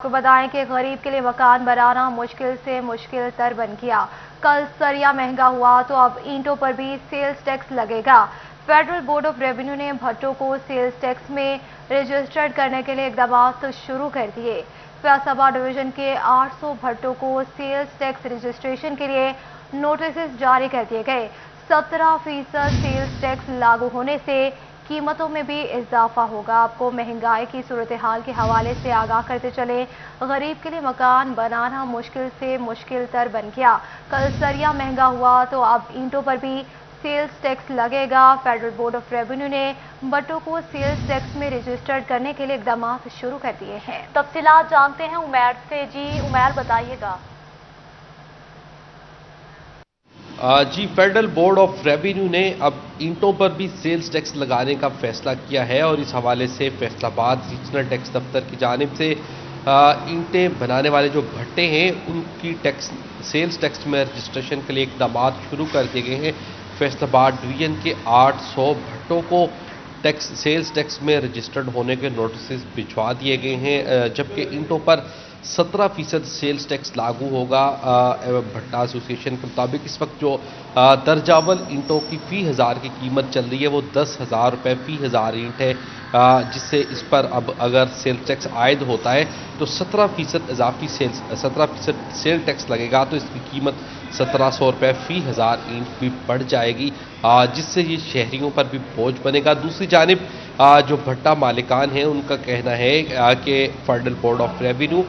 आपको बताएं कि गरीब के लिए मकान बनाना मुश्किल से मुश्किल तर बन गया। कल सरिया महंगा हुआ तो अब ईंटों पर भी सेल्स टैक्स लगेगा। फेडरल बोर्ड ऑफ रेवेन्यू ने भट्टों को सेल्स टैक्स में रजिस्टर्ड करने के लिए इकदाम शुरू कर दिए। फैसलाबाद डिवीजन के 800 भट्टों को सेल्स टैक्स रजिस्ट्रेशन के लिए नोटिस जारी कर दिए गए। 17% सेल्स टैक्स लागू होने से कीमतों में भी इजाफा होगा। आपको महंगाई की सूरत हाल के हवाले से आगाह करते चले, गरीब के लिए मकान बनाना मुश्किल से मुश्किल तर बन गया। कल सरिया महंगा हुआ तो अब ईंटों पर भी सेल्स टैक्स लगेगा। फेडरल बोर्ड ऑफ रेवेन्यू ने भट्टों को सेल्स टैक्स में रजिस्टर्ड करने के लिए इकदाम शुरू कर दिए हैं। तफसीलात जानते हैं उमैर से। जी उमैर, बताइएगा। जी, फेडरल बोर्ड ऑफ रेवेन्यू ने अब ईंटों पर भी सेल्स टैक्स लगाने का फैसला किया है और इस हवाले से फैसलाबाद रीजनल टैक्स दफ्तर की जानिब से ईंटें बनाने वाले जो भट्टे हैं उनकी सेल्स टैक्स में रजिस्ट्रेशन के लिए इकदाम शुरू कर दिए गए हैं। फैसलाबाद डिवीजन के 800 भट्टों को सेल्स टैक्स में रजिस्टर्ड होने के नोटिस भिजवा दिए गए हैं, जबकि ईंटों पर 17% सेल्स टैक्स लागू होगा। भट्टा एसोसिएशन के मुताबिक इस वक्त जो दर्जावल ईंटों की फी हज़ार की कीमत चल रही है वो 10,000 रुपये फी हज़ार ईंट है, जिससे इस पर अब अगर सेल्स टैक्स आयद होता है तो 17% इजाफी 17% सेल टैक्स लगेगा, तो इसकी कीमत 1700 रुपये फी हज़ार ईंट भी बढ़ जाएगी, जिससे ये शहरियों पर भी बोझ बनेगा। दूसरी जानिब जो भट्टा मालिकान हैं उनका कहना है कि फेडरल बोर्ड ऑफ रेवेन्यू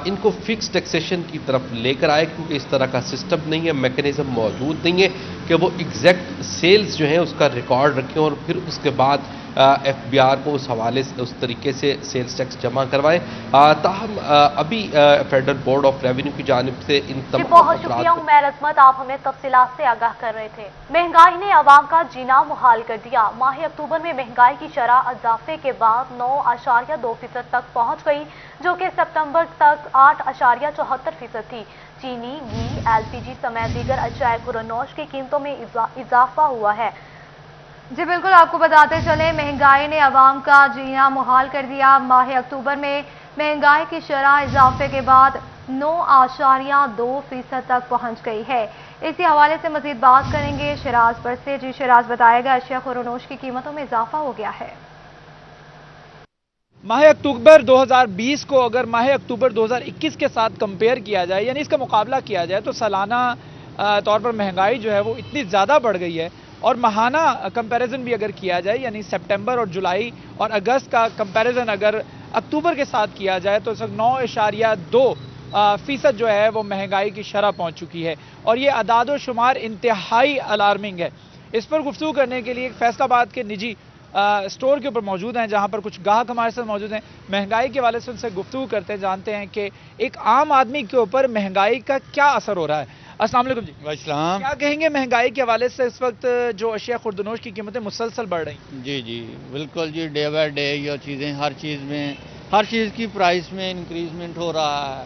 इनको फिक्स टैक्सेशन की तरफ लेकर आए, क्योंकि इस तरह का सिस्टम नहीं है, मैकेनिज्म मौजूद नहीं है कि वो एग्जैक्ट सेल्स जो है उसका रिकॉर्ड रखें और फिर उसके बाद FBR को उस हवाले से उस तरीके से सेल्स टैक्स जमा करवाएं। ताहम अभी फेडरल बोर्ड ऑफ रेवेन्यू की जानिब से इन तमाम बहुत शुक्रिया उमैर अजमत, आप हमें तफसीलात से आगाह कर रहे थे। महंगाई ने आवाम का जीना मुहाल कर दिया। माह अक्टूबर में महंगाई की शरह इजाफे के बाद 9.2% तक पहुंच गई, जो कि सितंबर तक 8.74% थी। चीनी, घी, LPG समेत दीगर अशियाए खुर्रनोश की कीमतों में इजाफा हुआ है। जी बिल्कुल, आपको बताते चले, महंगाई ने अवाम का जीना मुहाल कर दिया। माह अक्टूबर में महंगाई की शरह इजाफे के बाद 9.2% तक पहुंच गई है। इसी हवाले से मजीद बात करेंगे शिराज पर से। जी शिराज, बताएगा, अशिया खुर्रनोश की कीमतों में इजाफा हो गया है। माह अक्टूबर 2020 को अगर माह अक्टूबर 2021 के साथ कंपेयर किया जाए, यानी इसका मुकाबला किया जाए, तो सालाना तौर पर महंगाई जो है वो इतनी ज़्यादा बढ़ गई है। और माहाना कंपैरिजन भी अगर किया जाए, यानी सितंबर और जुलाई और अगस्त का कंपैरिजन अगर अक्टूबर के साथ किया जाए, तो इस वक्त 9.2% जो है वो महंगाई की शरह पहुंच चुकी है। और ये अदाद व शुमार इंतहाई अलार्मिंग है। इस पर गुफ्तगू करने के लिए फैसलाबाद के निजी स्टोर के ऊपर मौजूद हैं, जहां पर कुछ ग्राहक हमारे साथ मौजूद हैं। महंगाई के वाले से उनसे गुफ्तगू करते हैं, जानते हैं कि एक आम आदमी के ऊपर महंगाई का क्या असर हो रहा है। अस्सलाम वालेकुम जी। वालेकुम। क्या कहेंगे महंगाई के हवाले से इस वक्त जो अशिया खुर्दनोश की कीमतें मुसलसल बढ़ रही हैं? जी बिल्कुल जी, डे बाय डे ये चीज़ें हर चीज़ की प्राइस में इंक्रीजमेंट हो रहा है।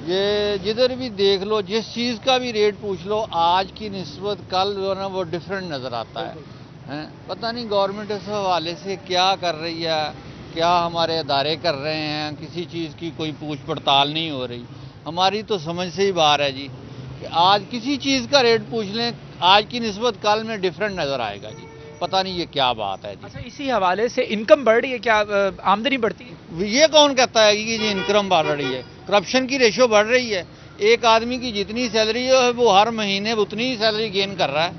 ये जिधर भी देख लो, जिस चीज़ का भी रेट पूछ लो, आज की निस्बत कल जो है ना वो डिफरेंट नज़र आता है। पता नहीं गवर्नमेंट इस हवाले से क्या कर रही है, क्या हमारे अदारे कर रहे हैं, किसी चीज़ की कोई पूछ पड़ताल नहीं हो रही। हमारी तो समझ से ही बाहर है जी कि आज किसी चीज़ का रेट पूछ लें, आज की निस्बत कल में डिफरेंट नज़र आएगा जी। पता नहीं ये क्या बात है जी। अच्छा, इसी हवाले से इनकम बढ़ रही है, क्या आमदनी बढ़ती है? ये कौन कहता है कि जी इनकम बढ़ रही है? करप्शन की रेशो बढ़ रही है। एक आदमी की जितनी सैलरी है वो हर महीने उतनी ही सैलरी गेन कर रहा है।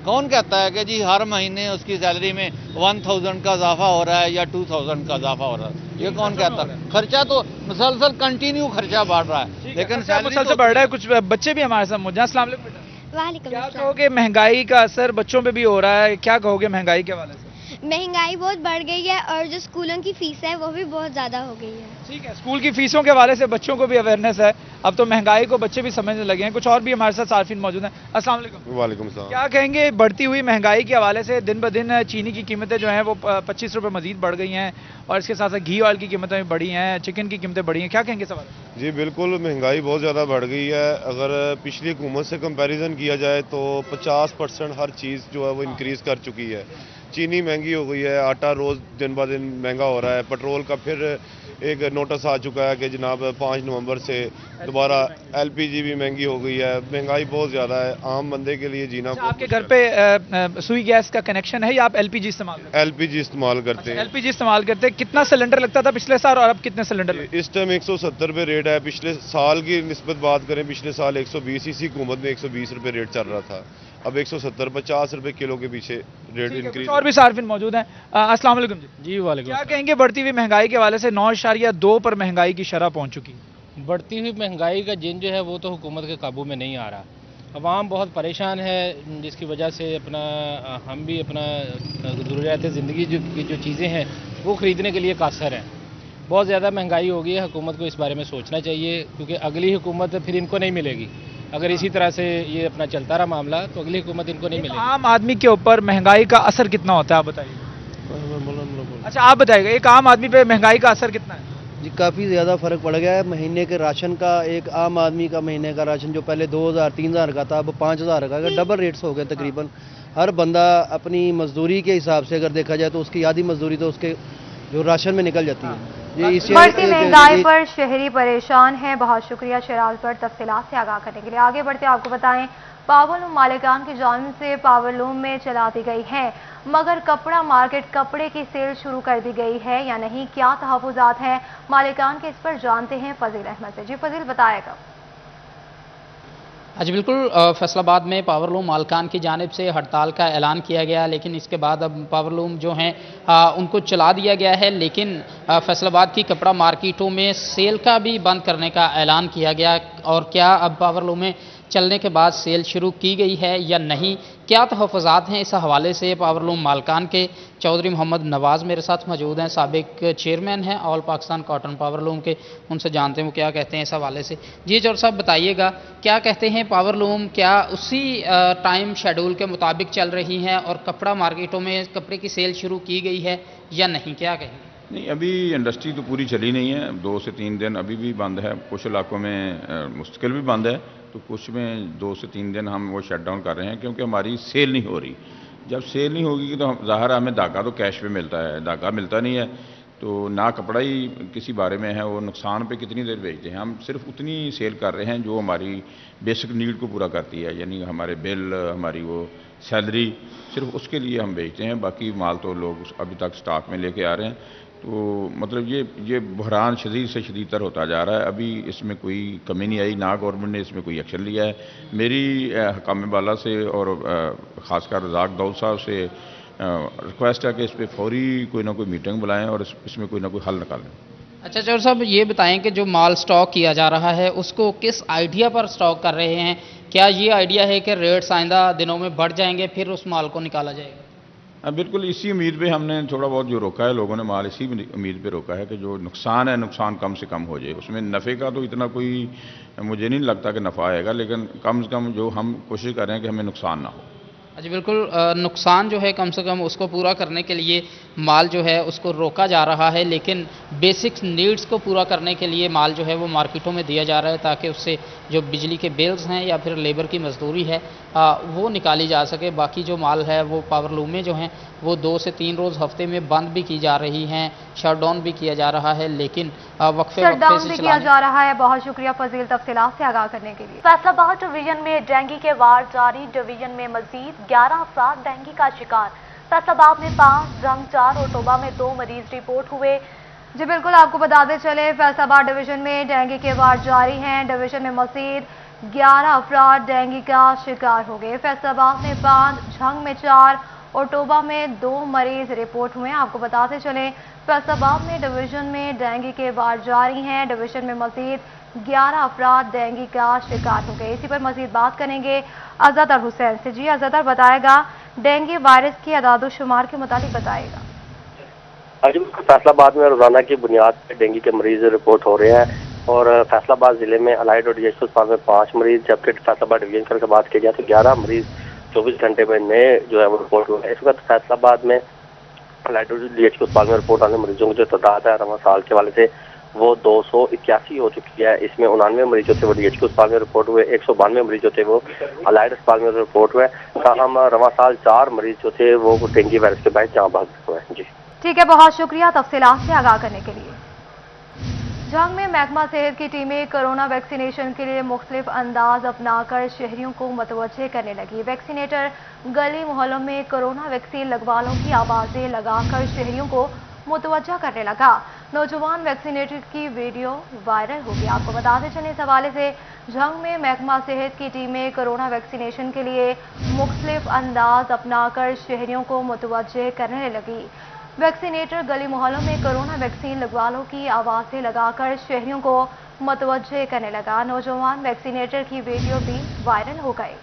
कौन कहता है कि जी हर महीने उसकी सैलरी में 1000 का इजाफा हो रहा है या 2000 का इजाफा हो रहा है? ये कौन कहता है? खर्चा तो मुसलसल कंटिन्यू खर्चा बढ़ रहा है, लेकिन मुसलसल बढ़ रहा है। कुछ बच्चे भी हमारे साथ मौजूद हैं। अस्सलाम वालेकुम बेटा। वालेकुम क्या अस्सलाम। कहोगे, महंगाई का असर बच्चों पे भी हो रहा है, क्या कहोगे महंगाई के हवाले से? महंगाई बहुत बढ़ गई है और जो स्कूलों की फीस है वो भी बहुत ज़्यादा हो गई है। ठीक है, स्कूल की फीसों के हवाले से बच्चों को भी अवेयरनेस है। अब तो महंगाई को बच्चे भी समझने लगे हैं। कुछ और भी हमारे साथ सार्फिन मौजूद हैं। अस्सलाम वालेकुम। वालेकुम सलाम। क्या कहेंगे, बढ़ती हुई महंगाई के हवाले से दिन ब दिन चीनी की कीमतें जो हैं वो 25 रुपये मजीद बढ़ गई हैं, और इसके साथ साथ घी ऑयल की कीमतें भी बढ़ी हैं, चिकन की कीमतें बढ़ी हैं। क्या कहेंगे सवाल? जी बिल्कुल, महंगाई बहुत ज़्यादा बढ़ गई है। अगर पिछली हुकूमत से कंपैरिजन किया जाए तो 50% हर चीज़ जो है वो इंक्रीज़ कर चुकी है। چینی مہنگی ہو گئی ہے, آٹا روز دن بہ دن مہنگا ہو رہا ہے, پیٹرول کا پھر ایک نوٹس آ چکا ہے کہ جناب 5 نومبر سے دوبارہ LPG بھی مہنگی ہو گئی ہے. مہنگائی بہت زیادہ ہے, عام بندے کے لیے جینا. آپ کے گھر پہ سوئی گیس کا کنیکشن ہے یا آپ LPG استعمال کرتے ہیں؟ LPG استعمال کرتے ہیں. LPG استعمال کرتے ہیں. کتنا سلنڈر لگتا تھا پچھلے سال اور اب کتنے سلنڈر؟ اس ٹائم 170 روپے ریٹ ہے. پچھلے سال کی نسبت بات کریں, پچھلے سال 120, اسی حکومت میں 120 روپے ریٹ چل رہا تھا, اب 170, 50 روپے کلو کے پیچھے ریٹ انکریز. اور بھی صارفین موجود ہیں. السلام علیکم جی. جی وعلیکم. کیا کہیں گے بڑھتی ہوئی مہنگائی کے حوالے سے 9.2 پر مہنگائی کی شرح پہنچ چکی؟ بڑھتی ہوئی مہنگائی کا جن جو ہے وہ تو حکومت کے قابو میں نہیں آ رہا. عوام بہت پریشان ہے, جس کی وجہ سے ہم بھی اپنا ضروریات زندگی کی جو چیزیں ہیں وہ خریدنے کے لیے قاصر ہیں. بہت زیادہ مہنگائی ہو گئی ہے. حکومت کو اس بارے میں سوچنا چاہیے, کیونکہ اگلی حکومت پھر ان کو نہیں ملے گی. اگر اسی طرح سے یہ اپنا چلتا رہا معاملہ تو اگلی حکومت ان کو نہیں ملے گی. عام آدمی کے اوپر مہنگائی کا اثر کتنا ہوتا ہے آپ بتائیے. اچھا آپ بتائیے گا, ایک عام آدمی پہ مہنگائی کا اثر کتنا ہے؟ جی کافی زیادہ فرق پڑ گیا ہے. مہینے کے راشن کا, ایک عام آدمی کا مہینے کا راشن جو پہلے 2000 3000 کا تھا اب 5000 کا, ڈبل ریٹس ہو گئے تقریباً. ہر بندہ اپنی مزدوری کے حساب سے اگر دیکھا جائے تو اس کی آدھی مزدوری تو اس کے جو راشن میں نکل جاتی ہے. بڑھتی مہنگائی پر شہری پریشان ہیں. بہت شکریہ شیراز پر تفصیلات سے آگاہ کرنے کے لیے. آگے بڑھتے آپ کو بتائیں, پاور لوم مالکان کی جانب سے پاور لوم میں چلا دی گئی ہے, مگر کپڑا مارکیٹ کپڑے کی سیل شروع کر دی گئی ہے یا نہیں, کیا تحفظات ہیں مالکان کے, اس پر جانتے ہیں فضیل احمد سے. جی فضیل بتائے گا. جی بالکل, فیصل آباد میں پاور لوم مالکان کی جانب سے ہڑتال کا اعلان کیا گیا, لیکن اس کے بعد اب پاور لوم جو ہیں ان کو چلا دیا گیا ہے. لیکن فیصل آباد کی کپڑا مارکیٹوں میں سیل کا بھی بند کرنے کا اعلان کیا گیا. اور کیا اب پاور لوم میں چلنے کے بعد سیل شروع کی گئی ہے یا نہیں, کیا تحفظات ہیں, اس حوالے سے پاور لوم مالکان کے چودھری محمد نواز میرے ساتھ موجود ہیں, سابق چیئرمین ہیں آل پاکستان کاٹن پاور لوم کے. ان سے جانتے ہیں وہ کیا کہتے ہیں اس حوالے سے. جی چودھری صاحب بتائیے گا, کیا کہتے ہیں پاور لوم, کیا اسی ٹائم شیڈول کے مطابق چل رہی ہیں اور کپڑا مارکیٹوں میں کپڑے کی سیل شروع کی گئی ہے یا نہیں, کیا کہیں گے؟ نہیں, ابھی انڈسٹری تو پوری چلی نہیں ہے. 2 سے 3 دن ابھی بھی بند ہے, کچھ علاقوں میں مستقل بھی بند ہے, تو کچھ میں 2 سے 3 دن ہم وہ شٹ ڈاؤن کر رہے ہیں کیونکہ ہماری سیل نہیں ہو رہی. جب سیل نہیں ہوگی تو ظاہر ہے ہمیں دھاگا تو کیش پہ ملتا ہے, دھاگا ملتا نہیں ہے, تو نہ کپڑا ہی کسی بارے میں ہے. وہ نقصان پہ کتنی دیر بیچتے ہیں, ہم صرف اتنی سیل کر رہے ہیں جو ہماری بیسک نیڈ کو پورا کرتی ہے, یعنی ہمارے بل, ہماری وہ سیلری, صرف اس کے لیے ہم بیچتے ہیں. باقی مال تو لوگ ابھی تک سٹاک میں لے کے آ رہے ہیں. تو مطلب یہ بحران شدید سے شدید تر ہوتا جا رہا ہے. ابھی اس میں کوئی کمی نہیں آئی, نہ گورنمنٹ نے اس میں کوئی ایکشن لیا ہے. میری حکام بالا سے اور خاص کر رزاق داؤد صاحب سے ریکویسٹ ہے کہ اس پہ فوری کوئی نہ کوئی میٹنگ بلائیں اور اس میں کوئی نہ کوئی حل نکالیں. اچھا چودھری صاحب یہ بتائیں کہ جو مال سٹاک کیا جا رہا ہے اس کو کس آئیڈیا پر سٹاک کر رہے ہیں, کیا یہ آئیڈیا ہے کہ ریٹس آئندہ دنوں میں بڑھ جائیں گے پھر اس مال کو نکالا جائے گا؟ بالکل اسی امید پہ ہم نے تھوڑا بہت جو روکا ہے, لوگوں نے مال اسی امید پہ روکا ہے کہ جو نقصان ہے نقصان کم سے کم ہو جائے. اس میں نفع کا تو اتنا کوئی مجھے نہیں لگتا کہ نفع آئے گا, لیکن کم سے کم جو ہم کوشش کر رہے ہیں کہ ہمیں نقصان نہ ہو. جی بالکل, نقصان جو ہے کم سے کم اس کو پورا کرنے کے لیے مال جو ہے اس کو روکا جا رہا ہے, لیکن بیسک نیڈز کو پورا کرنے کے لیے مال جو ہے وہ مارکیٹوں میں دیا جا رہا ہے تاکہ اس سے جو بجلی کے بلز ہیں یا پھر لیبر کی مزدوری ہے وہ نکالی جا سکے. باقی جو مال ہے وہ پاور لوم میں جو ہیں وہ 2 سے 3 روز ہفتے میں بند بھی کی جا رہی ہیں, شٹ ڈاؤن بھی کیا جا رہا ہے, لیکن وقفے سے کیا جا رہا ہے. بہت شکریہ فضیل تفصیلات سے آگاہ کرنے کے لیے. فیصل آباد ڈویژن میں ڈینگی کے وار جاری, ڈویژن میں مزید 11 افراد ڈینگی کا شکار. فیصل آباد میں 5, جنگ 4 اور توبہ میں 2 مریض رپورٹ ہوئے. جی بالکل, آپ کو بتاتے چلے فیصل آباد ڈویژن میں ڈینگی کے وار جاری ہیں. ڈویژن میں مزید 11 افراد ڈینگی کا شکار ہو گئے. فیصل آباد میں 5, جھنگ میں 4 اور توبہ میں 2 مریض رپورٹ ہوئے. آپ کو بتاتے چلیں فیصل آباد میں ڈویژن میں ڈینگی کے وار جاری ہیں. ڈویژن میں مزید 11 افراد ڈینگی کا شکار ہو گئے. اسی پر مزید بات کریں گے اظہر حسین سے. جی اظہر بتائے گا, ڈینگی وائرس کی اعداد و شمار کے متعلق بتائے گا. فیصل آباد میں روزانہ کی بنیاد پر ڈینگی کے مریض رپورٹ ہو رہے ہیں اور فیصل آباد ضلع میں الائڈ اور ڈی ایچ اسپتال میں 5 مریض, جبکہ فیصل آباد ڈویژن کر کے بات کی جائے تو 11 مریض 24 گھنٹے میں نئے جو ہے وہ رپورٹ ہوئے ہیں. اس وقت فیصل آباد میں الائڈ اور ڈی ایچ اسپتال میں رپورٹ آنے مریضوں کی جو تعداد ہے رواں سال کے حوالے سے वो 281 हो चुकी है। इसमें 99 मरीज जो थे वो DHQ अस्पताल में रिपोर्ट हुए, 192 मरीज जो थे वो अलाइड अस्पताल में रिपोर्ट हुए। ताहम रवां साल 4 मरीज जो थे वो डेंगू वायरस के बायस जहाँ भाग हुए हैं। जी ठीक है, बहुत शुक्रिया तफसीलात से आगाह करने के लिए। जंग में महकमा सेहत की टीमें कोरोना वैक्सीनेशन के लिए मुख्तलिफ अंदाज अपनाकर शहरियों को मतवज्जे करने लगी। वैक्सीनेटर गली मोहल्लों में कोरोना वैक्सीन लगवालों की आवाज़ें लगाकर शहरियों को मुतवज्जा करने लगा। नौजवान वैक्सीनेटर की वीडियो वायरल हो गई। आपको बताते चलें, इस हवाले से जंग में महकमा सेहत की टीमें कोरोना वैक्सीनेशन के लिए मुख्तलिफ अंदाज अपनाकर शहरियों को मुतवज्जे करने लगी। वैक्सीनेटर गली मोहल्लों में कोरोना वैक्सीन लगवालों की आवाज़ें लगाकर शहरियों को मुतवज्जे करने लगा। नौजवान वैक्सीनेटर की वीडियो भी वायरल हो गई।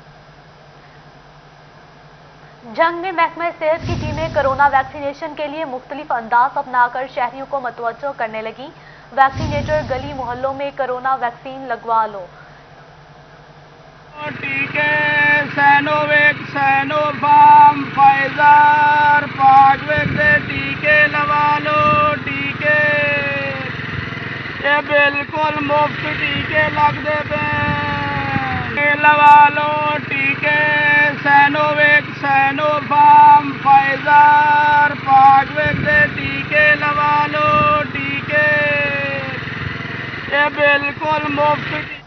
जंग में महकमा सेहत की टीमें कोरोना वैक्सीनेशन के लिए मुख्तलिफ अंदाज अपनाकर शहरियों को मुतवज्जो करने लगी। वैक्सीनेटर गली मोहल्लों में कोरोना वैक्सीन लगवा लो। टीके सैनोवेक, सैनोफार्म, फाइजर, 5 से टीके लगा लो। टीके ये बिल्कुल मुफ्त टीके लग देते हैं, लगा लो। टीके सैनोवेक, सैनोफार्म, फाइजर, 5 से टीके लगा लो। टीके ये बिल्कुल मुफ्त।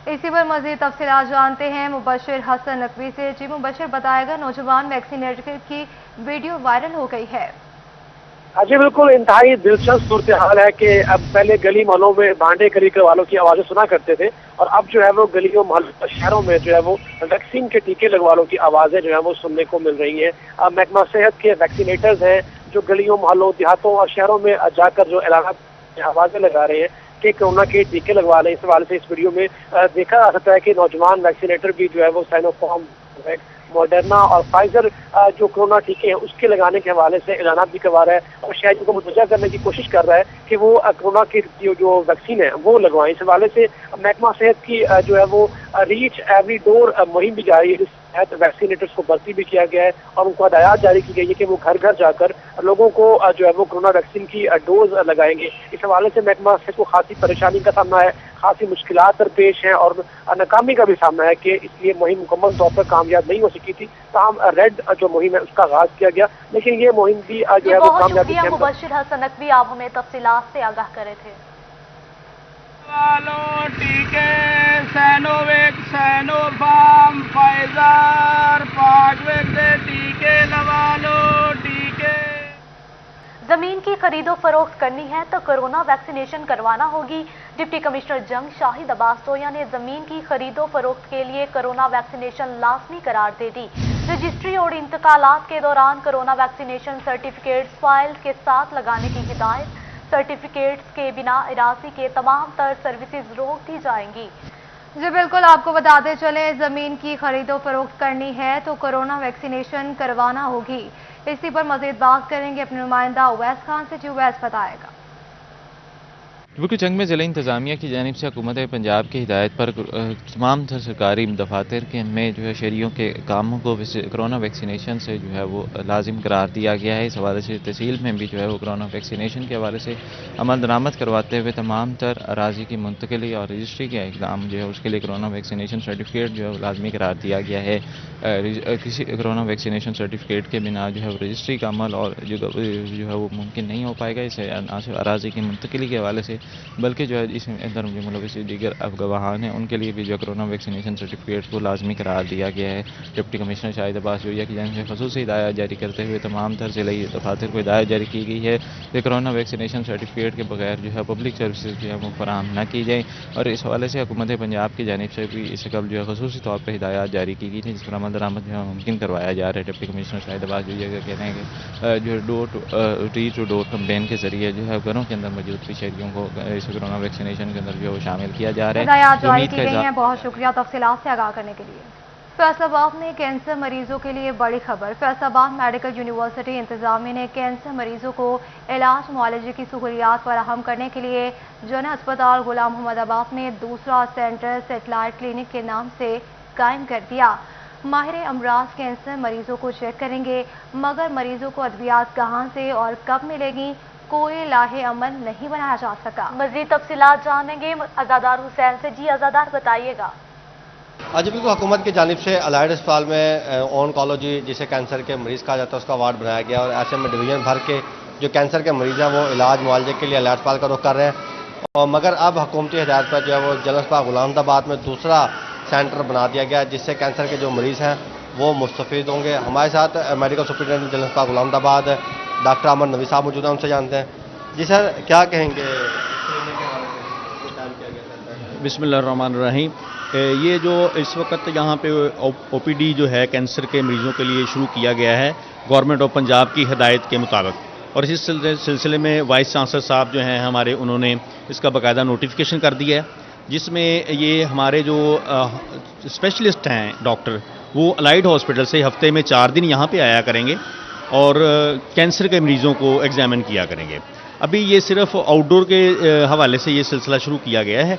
इसी पर मजीद तफसीलात जानते हैं मुबशिर हसन नकवी से। जी मुबशिर, बताएगा, नौजवान वैक्सीनेटर की वीडियो वायरल हो गई है। हाँ जी बिल्कुल, इंतहाई दिलचस्प सूरत हाल है कि अब पहले गली मोहल्लों में बांडे खरीद वालों की आवाज़ें सुना करते थे और अब जो है वो गलियों मोहल्लों शहरों में जो है वो वैक्सीन के टीके लगवालों की आवाज़ें जो है वो सुनने को मिल रही हैं। अब महकमा सेहत के वैक्सीनेटर्स हैं जो गलियों मोहल्लों देहातों और शहरों में जाकर जो ऐलान आवाज़ें लगा रहे हैं कि कोरोना के टीके लगवा लें। इस हवाले से इस वीडियो में देखा जा सकता है कि नौजवान वैक्सीनेटर भी जो है वो साइनोफार्म, मॉडर्ना और फाइजर जो कोरोना टीके हैं उसके लगाने के हवाले से ऐलान भी करवा रहा है और शहरियों को मुतवज्जा करने की कोशिश कर रहा है कि वो कोरोना की जो वैक्सीन है वो लगवाएं। इस हवाले से महकमा सेहत की जो है वो रीच एवरी डोर मुहिम भी जारी है, जिस तहत वैक्सीनेटर्स को भर्ती भी किया गया है और उनको हदायत जारी की गई है कि वो घर घर जाकर लोगों को जो है वो कोरोना वैक्सीन की डोज लगाएंगे। इस हवाले से महकमा सेहत को खासी परेशानी का सामना है, खासी मुश्किलात दरपेश हैं और नाकामी का भी सामना है कि इसलिए मुहिम मुकम्मल तौर पर कामयाब नहीं हो सकी थी। ताहम रेड जो मुहिम है उसका आगाज किया गया, लेकिन ये मुहिम भी जो है वो कामयाबी से। मुबशिर हसन नकवी, आप हमें तफसीलात से आगाह करे थे। टीके सैनोवेक, सैनोफार्म, फाइजर, 5 से टीके लगा लो। टीके जमीन की खरीदो फरोख्त करनी है तो कोरोना वैक्सीनेशन करवाना होगी। डिप्टी कमिश्नर जंग शाहिद अब्बास टोया ने जमीन की खरीदो फरोख्त के लिए कोरोना वैक्सीनेशन लाजमी करार दे दी। रजिस्ट्री और इंतकालात के दौरान कोरोना वैक्सीनेशन सर्टिफिकेट्स फाइल के साथ लगाने की हिदायत। सर्टिफिकेट्स के बिना इरासी के तमाम तर सर्विसेज रोक दी जाएंगी। जी बिल्कुल, आपको बताते चले, जमीन की खरीदो फरोख्त करनी है तो कोरोना वैक्सीनेशन करवाना होगी। इसी पर मजीद बात करेंगे अपने नुमाइंदा उवैस खान से। जी उवैस, बताएगा। बिल्कुल, जंग में ज़िला इंतज़ामिया की जानिब से हुकूमत पंजाब की हिदायत पर तमाम सरकारी दफातर के में जो है शहरियों के कामों को कोरोना वैक्सीनेशन से जो है वो लाजिम करार दिया गया है। इस हवाले से तहसील में भी जो है वो कोरोना वैक्सीनेशन के हवाले से अमल दरामद करवाते हुए तमाम तर अराजी की मुंतकिली और रजिस्ट्री के इक़दाम जो है उसके लिए कोरोना वैक्सीनेशन सर्टिफिकेट जो है लाजमी करार दिया गया है। किसी कोरोना वैक्सीनेशन सर्टिफिकेट के बिना जो है रजिस्ट्री का अमल और जो है वो मुमकिन नहीं हो पाएगा। इसे अराजी की मुंतकिली के हवाले से बल्कि जो है इस अंदर जो मुलविस दीगर गवाहान हैं उनके लिए भी जो कोरोना वैक्सीनेशन सर्टिफिकेट को लाजमी करार दिया गया है। डिप्टी कमिश्नर शाहिद अब्बास टोया की जानिब से खसूसी हिदायत जारी करते हुए तमाम तर ज़िले दफातर को हिदायत जारी की गई है कि कोरोना वैक्सीनेशन सर्टिफिकेट के बगैर जो है पब्लिक सर्विसेज जो है वो फराहम न की जाए। और इस हवाले से हुकूमत पंजाब की जानिब से भी इससे कबल जो है खसूसी तौर पर हिदायत जारी की गई थी, जिस पर अमल दरामद जो है मुमकिन करवाया जा रहा है। डिप्टी कमिश्नर शाहिद अब्बास टोया का कहना है कि जो डोर टू डोर कैंपेन के जरिए जो है घरों के अंदर मौजूद शहरियों को इस कोरोना वैक्सीनेशन के अंदर जो शामिल किया जा रहा है। जारी की गई है। बहुत शुक्रिया तफसीलात से आगाह करने के लिए। फैसलाबाद में कैंसर मरीजों के लिए बड़ी खबर। फैसलाबाद मेडिकल यूनिवर्सिटी इंतजामिया ने कैंसर मरीजों को इलाज मुआलजे की सहूलियात फराहम करने के लिए जन अस्पताल गुलाम मोहम्मद आबाद में दूसरा सेंटर सेटेलाइट क्लिनिक के नाम से कायम कर दिया। माहिर अमराज कैंसर मरीजों को चेक करेंगे, मगर मरीजों को अद्वियात कहाँ से और कब मिलेगी, कोई लाहे अमल नहीं बनाया जा सका। मजीद तफसीलात जानेंगे अज़ादार हुसैन से। जी अज़ादार बताइएगा। आज बिल्कुल हुकूमत की जानिब से अलाइड अस्पताल में ऑनकोलॉजी जिसे कैंसर के मरीज़ कहा जाता है उसका वार्ड बनाया गया और ऐसे में डिवीज़न भर के जो कैंसर के मरीज़ हैं वो इलाज मुआवजे के लिए अलाइड अस्पताल का रुख कर रहे हैं। और मगर अब हुकूमती हिदायत पर जो है वो जनरल अस्पताल गुलामदाबाद में दूसरा सेंटर बना दिया गया जिससे कैंसर के जो मरीज़ हैं वो मुस्तफ़ीद होंगे। हमारे साथ मेडिकल सुपरिटेंडेंट जनरल अस्पताल गुलामदाबाद डॉक्टर अमर नबी साहब मौजूद हैं, उनसे जानते हैं। जी सर, क्या कहेंगे? बिस्मिल्लाहिर्रहमानिर्रहीम। ये जो इस वक्त यहाँ पे ओपीडी जो है कैंसर के मरीज़ों के लिए शुरू किया गया है गवर्नमेंट ऑफ पंजाब की हिदायत के मुताबिक, और इस सिलसिले में वाइस चांसलर साहब जो हैं हमारे, उन्होंने इसका बाकायदा नोटिफिकेशन कर दिया है जिसमें ये हमारे जो स्पेशलिस्ट हैं डॉक्टर वो अलाइड हॉस्पिटल से हफ्ते में 4 दिन यहाँ पे आया करेंगे और कैंसर के मरीज़ों को एग्जामिन किया करेंगे। अभी ये सिर्फ आउटडोर के हवाले से ये सिलसिला शुरू किया गया है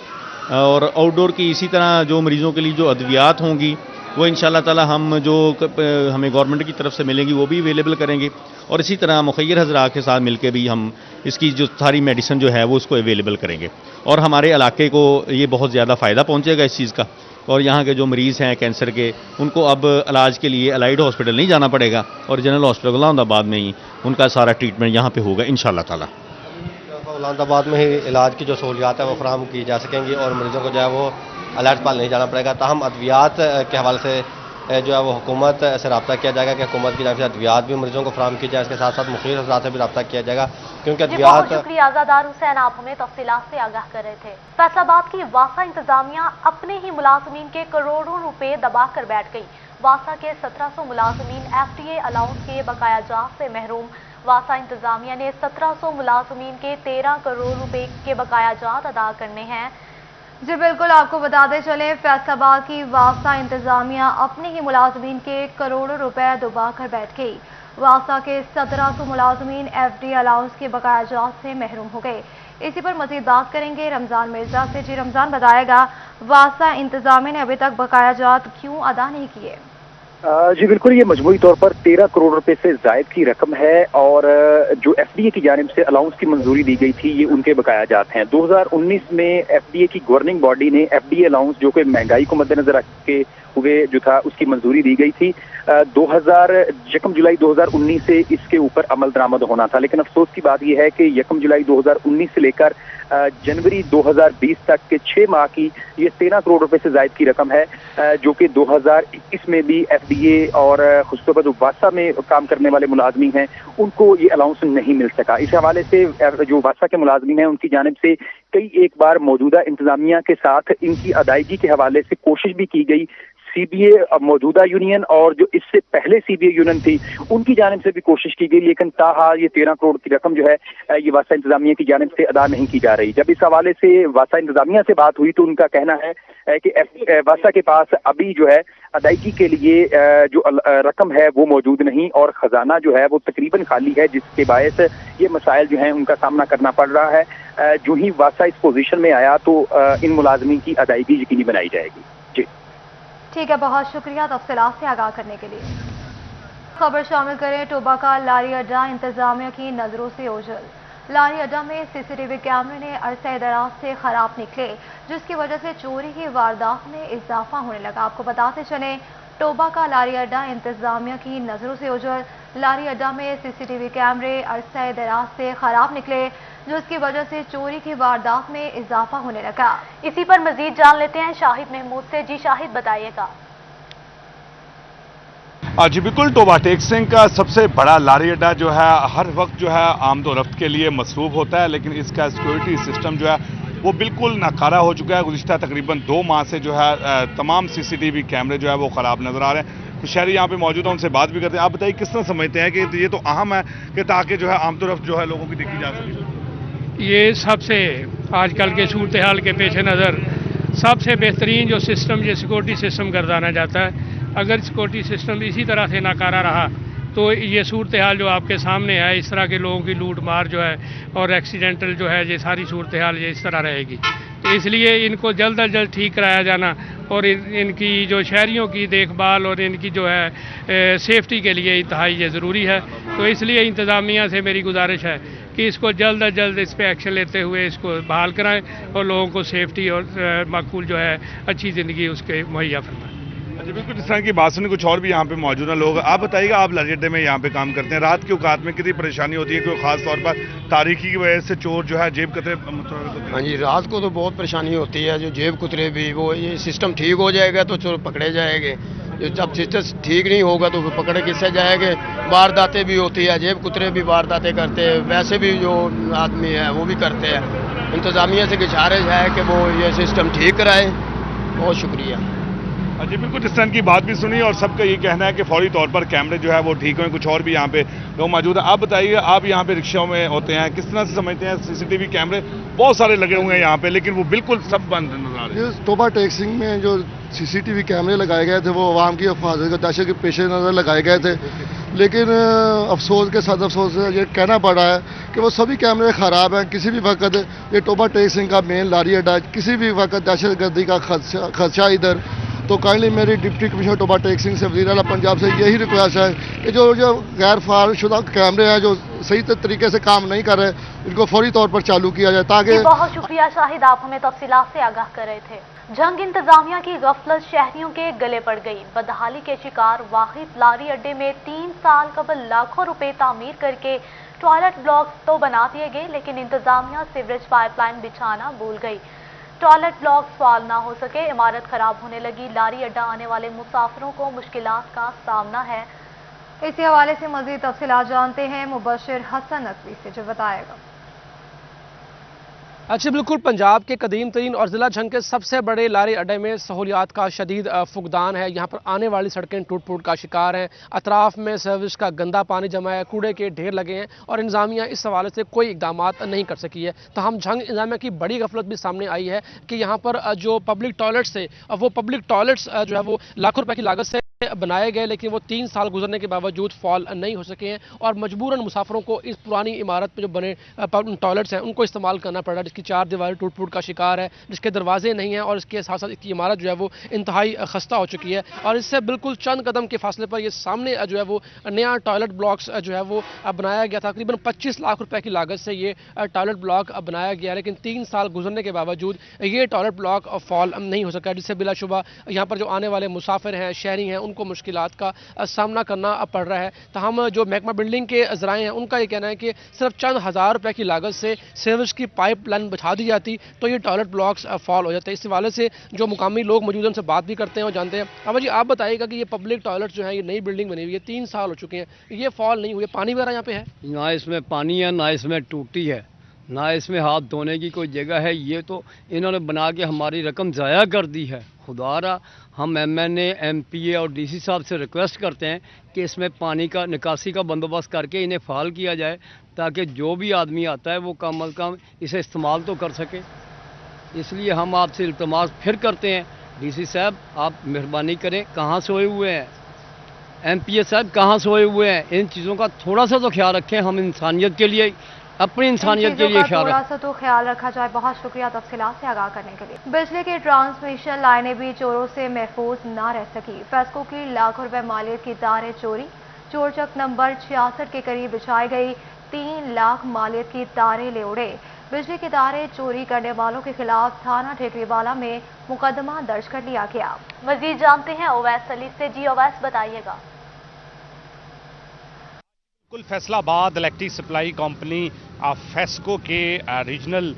और आउटडोर की इसी तरह जो मरीज़ों के लिए जो अद्वियात होंगी वो इंशाअल्लाह ताला हम जो हमें गवर्नमेंट की तरफ से मिलेंगी वो भी अवेलेबल करेंगे और इसी तरह मुखय्यर हज़रात के साथ मिलकर भी हम इसकी जो सारी मेडिसिन जो है वो उसको अवेलेबल करेंगे और हमारे इलाके को ये बहुत ज़्यादा फ़ायदा पहुँचेगा इस चीज़ का। और यहाँ के जो मरीज़ हैं कैंसर के उनको अब इलाज के लिए अलाइड हॉस्पिटल नहीं जाना पड़ेगा और जनरल हॉस्पिटल गुलामदाबाद में ही उनका सारा ट्रीटमेंट यहाँ पे होगा इंशाअल्लाह ताला। गुलामदाबाद में ही इलाज की जो सहूलियात है वो फराहम की जा सकेंगी और मरीज़ों को जो है वो अलाइड अस्पताल नहीं जाना पड़ेगा। ताहम अद्वियात के हवाले से जो है वो हुकूमत से रब्ता किया जाएगा कि हुकूमत की जानिब से अद्वियात भी मरीज़ों को फराहम की जाए, इसके साथ साथ मुख्तलिफ हज़रात से भी रब्ता किया जाएगा क्योंकि अद्वियात। बहुत शुक्रिया अज़ादार हुसैन, आप हमें तफसीलात से आगाह कर रहे थे। फैसलाबाद की वासा इंतजामिया अपने ही मुलाजमीन के करोड़ों रुपए दबा कर बैठ गई। वासा के 1700 मुलाजमीन FDA अलाउंस के बकाया जात से महरूम। वासा इंतजामिया ने 1700 मुलाजमीन के 13 करोड़ रुपए के बकाया जात अदा करने हैं। जी बिल्कुल, आपको बताते चले फैसलाबाद की वासा इंतजामिया अपने ही मुलाजमीन के करोड़ों रुपए दबा कर बैठ गई। वासा के 1700 मुलाजमीन FDA अलाउंस के बकाया जात से महरूम हो गए। इसी पर मजीद बात करेंगे रमजान मिर्जा से। जी रमजान, बताएगा वासा इंतजामिया ने अभी तक बकाया जात क्यों अदा नहीं किए? जी बिल्कुल, ये मजमूई तौर पर 13 करोड़ रुपए से जायद की रकम है और जो FDA की जानिब से अलाउंस की मंजूरी दी गई थी ये उनके बकाया जात हैं। 2019 में FDA की गवर्निंग बॉडी ने FDA अलाउंस जो कि महंगाई को मद्देनजर रख के हुए जो था उसकी मंजूरी दी गई थी। 1 जुलाई 2019 से इसके ऊपर अमल दरामद होना था, लेकिन अफसोस की बात यह है कि 1 जुलाई 2019 से लेकर जनवरी 2020 तक के 6 माह की ये 13 करोड़ रुपए से जायद की रकम है जो कि 2021 में भी FDA और खुसरूबा जो वासा में काम करने वाले मुलाजमीन हैं उनको ये अलाउंस नहीं मिल सका। इस हवाले से जो वासा के मुलाजमीन हैं उनकी जानिब से कई एक बार मौजूदा इंतजामिया के साथ इनकी अदायगी के हवाले से कोशिश भी की गई। CBA मौजूदा यूनियन और जो इससे पहले CBA यूनियन थी उनकी जानिब से भी कोशिश की गई, लेकिन ताहाल ये 13 करोड़ की रकम जो है ये वासा इंतजामिया की जानिब से अदा नहीं की जा रही। जब इस हवाले से वासा इंतजामिया से बात हुई तो उनका कहना है कि वासा के पास अभी जो है अदायगी के लिए जो रकम है वो मौजूद नहीं और खजाना जो है वो तकरीबन खाली है, जिसके बायस ये मसाइल जो हैं उनका सामना करना पड़ रहा है। जो ही वासा इस पोजीशन में आया तो इन मुलाजमीन की अदायगी यकीनी बनाई जाएगी। जी ठीक है, बहुत शुक्रिया तफसीलात से आगाह करने के लिए। खबर शामिल करें टोबा का लारी अड्डा इंतजामिया की नजरों से ओझल। लारी अड्डा में CCTV कैमरे ने अरसे दराज से खराब निकले जिसकी वजह से चोरी की वारदात में इजाफा होने लगा। आपको बताते चले टोबा का लारी अड्डा इंतजामिया की नजरों से ओझल। लारी अड्डा में CCTV कैमरे अरसे दराज से खराब निकले जिसकी वजह से चोरी की वारदात में इजाफा होने लगा। इसी पर मजीद जान लेते हैं शाहिद महमूद से। जी शाहिद, बताइएगा। जी बिल्कुल, टोबा टेक्सिंग का सबसे बड़ा लारी अड्डा जो है हर वक्त जो है आमदोरफ्त के लिए मसरूफ होता है, लेकिन इसका सिक्योरिटी सिस्टम जो है वो बिल्कुल नाकारा हो चुका है। गुज़िश्ता तकरीबन 2 माह से जो है तमाम CCTV कैमरे जो है वो ख़राब नज़र आ रहे हैं। कुछ शहरी यहाँ पे मौजूद हैं, उनसे बात भी करते हैं। आप बताइए किस तरह समझते हैं कि ये तो अहम है कि ताकि जो है आमदोरफ्त जो है लोगों की देखी जा सके? ये सबसे आजकल के सूरत हाल के पेश नज़र सबसे बेहतरीन जो सिस्टम ये सिक्योरिटी सिस्टम गर्दाना जाता है। अगर सिक्योरिटी सिस्टम इसी तरह से नाकारा रहा तो ये सूरत हाल जो आपके सामने है, इस तरह के लोगों की लूट मार जो है और एक्सीडेंटल जो है ये सारी सूरत हाल ये इस तरह रहेगी। तो इसलिए इनको जल्द अज जल्द ठीक कराया जाना और इनकी जो शहरियों की देखभाल और इनकी जो है सेफ्टी के लिए इंतहाई ये ज़रूरी है। तो इसलिए इंतज़ामिया से मेरी गुजारिश है कि इसको जल्द अज जल्द इस पर एक्शन लेते हुए इसको बहाल कराएं और लोगों को सेफ्टी और माकूल जो है अच्छी ज़िंदगी उसके मुहैया फरमाएं। अच्छा, बिल्कुल इस तरह की बात सुनी। कुछ और भी यहाँ पे मौजूद हैं लोग। आप बताइएगा, आप लारी अड्डे में यहाँ पे काम करते हैं, रात के औकात में कितनी परेशानी होती है? कोई खास तौर पर तारीकी की वजह से चोर जो है जेब कतरे? हाँ जी, रात को तो बहुत परेशानी होती है। जो जेब कुतरे भी, वो ये सिस्टम ठीक हो जाएगा तो चोर पकड़े जाएंगे, जब सिस्टम ठीक नहीं होगा तो फिर पकड़े किससे जाएंगे? वारदातें भी होती है, जेब कुतरे भी वारदातें करते हैं, वैसे भी जो आदमी है वो भी करते हैं। इंतज़ामिया से गुजारिश है कि वो ये सिस्टम ठीक कराए। बहुत शुक्रिया। जी बिल्कुल, इस तरह की बात भी सुनी और सबका ये कहना है कि फौरी तौर पर कैमरे जो है वो ठीक हों। कुछ और भी यहाँ पे लोग मौजूद हैं। आप बताइए, आप यहाँ पे रिक्शाओं में होते हैं, किस तरह से समझते हैं? सीसीटीवी कैमरे बहुत सारे लगे हुए हैं यहाँ पे, लेकिन वो बिल्कुल सब बंद नजर आ रहे हैं। टोबा टैक्सिंग में जो सीसीटीवी कैमरे लगाए गए थे वो आवाम की हिफाजत का दहशत के पेश नज़र लगाए गए थे, लेकिन अफसोस के साथ अफसोस ये कहना पड़ रहा है कि वो सभी कैमरे ख़राब हैं। किसी भी वक्त ये टोबा टैक्सिंग का मेन लारी अड्डा, किसी भी वक्त दहशत गर्दी का खदशा इधर। तो काइंडली मेरी डिप्टी कमिश्नर टोबा टैक्सिंग से वज़ीर आला पंजाब से यही रिक्वेस्ट है कि जो गैर फाल शुदा कैमरे हैं जो सही तरीके से काम नहीं कर रहे, इनको फौरी तौर पर चालू किया जाए ताकि। बहुत शुक्रिया शाहिद, आप हमें तफसीलात से आगाह कर रहे थे। जंग इंतजामिया की गफलत शहरियों के गले पड़ गई। बदहाली के शिकार वाहिद लारी अड्डे में 3 साल कबल लाखों रुपए तामीर करके टॉयलेट ब्लॉक्स तो बना दिए गए, लेकिन इंतजामिया सीवरेज पाइपलाइन बिछाना भूल गई। टॉयलेट ब्लॉक्स फाल ना हो सके, इमारत खराब होने लगी। लारी अड्डा आने वाले मुसाफिरों को मुश्किलात का सामना है। इसी हवाले से मजीद तफसीलात जानते हैं मुबशिर हसन नकवी से, जो बताएगा। अच्छा, बिल्कुल पंजाब के कदीम तरीन और ज़िला झंग के सबसे बड़े लारी अड्डे में सहूलियात का शदीद फुकदान है। यहाँ पर आने वाली सड़कें टूट फूट का शिकार हैं, अतराफ में सर्विस का गंदा पानी जमा है, कूड़े के ढेर लगे हैं और इंतजामिया इस हवाले से कोई इकदाम नहीं कर सकी है। तो हम झंग इंतजामिया की बड़ी गफलत भी सामने आई है कि यहाँ पर जो पब्लिक टॉयलेट्स थे, वो पब्लिक टॉयलेट्स जो है वो लाखों रुपए की लागत से बनाए गए, लेकिन वो 3 साल गुजरने के बावजूद फॉल नहीं हो सके हैं और मजबूरन मुसाफिरों को इस पुरानी इमारत में जो बने टॉयलेट्स हैं उनको इस्तेमाल करना पड़ रहा है, जिसकी 4 दीवारें टूट फूट का शिकार है, जिसके दरवाजे नहीं हैं और इसके साथ साथ इसकी इमारत जो है वो इंतहाई खस्ता हो चुकी है। और इससे बिल्कुल चंद कदम के फासले पर ये सामने जो है वो नया टॉयलेट ब्लॉक्स जो है वो बनाया गया था। तकरीबन 25 लाख रुपए की लागत से ये टॉयलेट ब्लॉक बनाया गया, लेकिन 3 साल गुजरने के बावजूद ये टॉयलेट ब्लॉक फॉल नहीं हो सका, जिससे बिलाशुबा यहाँ पर जो आने वाले मुसाफिर हैं, शहरी हैं, उनको मुश्किलात का सामना करना पड़ रहा है। तो हम जो महकमा बिल्डिंग के ज़राए हैं उनका ये कहना है कि सिर्फ चंद हज़ार रुपए की लागत से सर्विस की पाइप लाइन बिछा दी जाती तो ये टॉयलेट ब्लॉक्स फॉल हो जाते हैं। इस हवाले से जो मुकामी लोग मौजूद हैं उनसे बात भी करते हैं और जानते हैं। अब जी आप बताइएगा कि ये पब्लिक टॉयलेट जो है, ये नई बिल्डिंग बनी हुई है, 3 साल हो चुके हैं, ये फॉल नहीं हुई, पानी वगैरह यहाँ पे है? ना इसमें पानी है, ना इसमें टूटी है, ना इसमें हाथ धोने की कोई जगह है। ये तो इन्होंने बना के हमारी रकम ज़ाया कर दी है। खुदारा हम MNA, MPA और DC साहब से रिक्वेस्ट करते हैं कि इसमें पानी का निकासी का बंदोबस्त करके इन्हें फाल किया जाए, ताकि जो भी आदमी आता है वो कम अज़ कम इसे इस्तेमाल तो कर सके। इसलिए हम आपसे इल्तमास फिर करते हैं, DC साहब आप मेहरबानी करें, कहाँ सोए हुए हैं, MPA साहब कहाँ सोए हुए हैं, इन चीज़ों का थोड़ा सा तो ख्याल रखें। हम इंसानियत के लिए, अपनी इंसानियत के लिए थोड़ा सा तो ख्याल रखा जाए। बहुत शुक्रिया तफसीलात से आगाह करने के लिए। बिजली की ट्रांसमिशन लाइनें भी चोरों से महफूज ना रह सकी। फेस्को की लाखों रुपए मालियत की तारें चोरी। चोरचक नंबर 66 के करीब बिछाई गई 3 लाख मालियत की तारें ले उड़े। बिजली की तारें चोरी करने वालों के खिलाफ थाना ठेकरीवाला में मुकदमा दर्ज कर लिया गया। मजीद जानते हैं ओवैस अली से। जी ओवैस, बताइएगा। Faisalabad electric supply company FESCO के रीजनल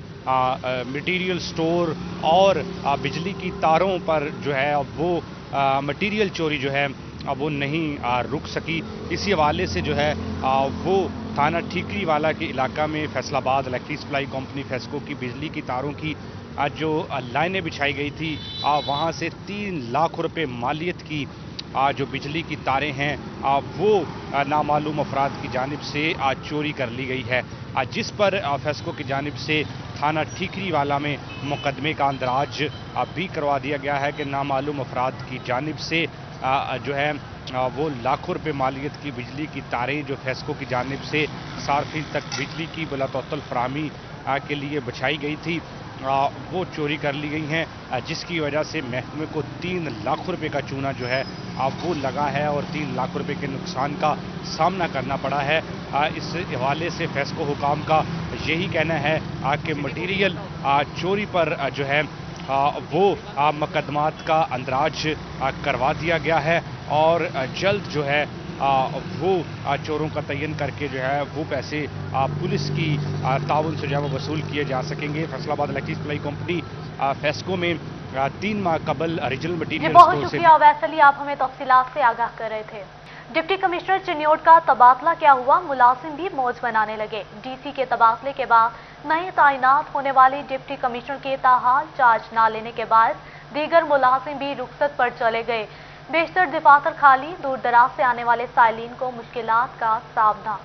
मटेरियल स्टोर और बिजली की तारों पर जो है वो मटेरियल चोरी जो है वो नहीं रुक सकी। इसी हवाले से जो है वो थाना ठीकरीवाला के इलाका में Faisalabad electric supply company FESCO की बिजली की तारों की जो लाइनें बिछाई गई थी, वहाँ से 3 लाख रुपए मालियत की जो बिजली की तारें हैं वो नामालूम अफराद की जानिब से चोरी कर ली गई है, जिस पर फेस्को की जानिब से थाना ठीकरीवाला में मुकदमे का अंदराज भी करवा दिया गया है कि नामालूम अफराद की जानिब से जो है वो लाखों रुपए मालियत की बिजली की तारें जो फेस्को की जानिब से सार्फिन तक बिजली की बिलातौतल फराहमी के लिए बिछाई गई थी, وہ چوری کر لی گئی ہیں، جس کی وجہ سے محکمے کو 3 لاکھ روپے کا چونا جو ہے وہ لگا ہے اور 3 لاکھ روپے کے نقصان کا سامنا کرنا پڑا ہے۔ اس حوالے سے فیسکو حکام کا یہی کہنا ہے کہ مٹیریل چوری پر جو ہے وہ مقدمات کا اندراج کروا دیا گیا ہے اور جلد جو ہے وہ چوروں کا تعین کر کے جو ہے وہ پیسے پولیس کی تعاون سے جو ہے وہ وصول کیے جا سکیں گے۔ فیصل آباد الیکٹری سپلائی کمپنی فیسکو میں 3 ماہ قبل ریجنل مٹیریل بہت شکریہ ویسلی، آپ ہمیں تفصیلات سے آگاہ کر رہے تھے۔ ڈپٹی کمشنر چنیوٹ کا تبادلہ کیا ہوا، ملازم بھی موج بنانے لگے۔ ڈی سی کے تبادلے کے بعد نئے تعینات ہونے والے ڈپٹی کمشنر کے تاحال چارج نہ لینے کے باعث دیگر ملازم بھی رخصت پر چلے گئے۔ بیشتر دفاتر خالی، دور دراز سے آنے والے سائلین کو مشکلات کا سامنا۔